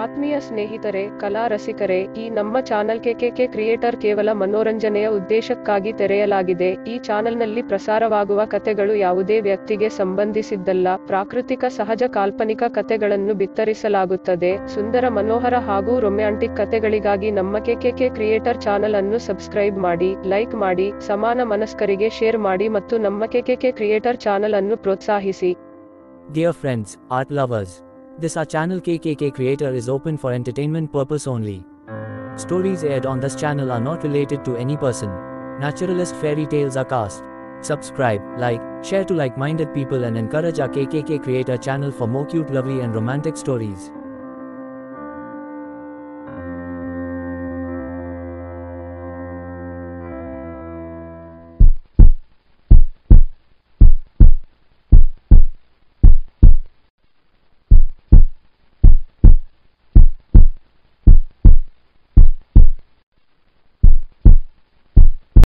ಆತ್ಮೀಯ ಸ್ನೇಹಿತರೆ, ಕಲಾ ರಸಿಕರೇ, ಈ ನಮ್ಮ ಚಾನಲ್ ಕೆಕೆಕೆ ಕ್ರಿಯೇಟರ್ ಕೇವಲ ಮನೋರಂಜನೆಯ ಉದ್ದೇಶಕ್ಕಾಗಿ ತೆರೆಯಲಾಗಿದೆ. ಈ ಚಾನಲ್ನಲ್ಲಿ ಪ್ರಸಾರವಾಗುವ ಕಥೆಗಳು ಯಾವುದೇ ವ್ಯಕ್ತಿಗೆ ಸಂಬಂಧಿಸಿದ್ದಲ್ಲ. ಪ್ರಾಕೃತಿಕ ಸಹಜ ಕಾಲ್ಪನಿಕ ಕಥೆಗಳನ್ನು ಬಿತ್ತರಿಸಲಾಗುತ್ತದೆ. ಸುಂದರ ಮನೋಹರ ಹಾಗೂ ರೊಮ್ಯಾಂಟಿಕ್ ಕಥೆಗಳಿಗಾಗಿ ನಮ್ಮ ಕೆಕೆಕೆ ಕ್ರಿಯೇಟರ್ ಚಾನಲ್ ಅನ್ನು ಸಬ್ಸ್ಕ್ರೈಬ್ ಮಾಡಿ, ಲೈಕ್ ಮಾಡಿ, ಸಮಾನ ಮನಸ್ಕರಿಗೆ ಶೇರ್ ಮಾಡಿ ಮತ್ತು ನಮ್ಮ ಕೆಕೆಕೆ ಕ್ರಿಯೇಟರ್ ಚಾನಲ್ ಅನ್ನು ಪ್ರೋತ್ಸಾಹಿಸಿ. Dear friends, art lovers, this our channel KKK Creator is open for entertainment purpose only. Stories aired on this channel are not related to any person. Naturalist fairy tales are cast. Subscribe, like, share to like-minded people and encourage our KKK Creator channel for more cute, lovely and romantic stories.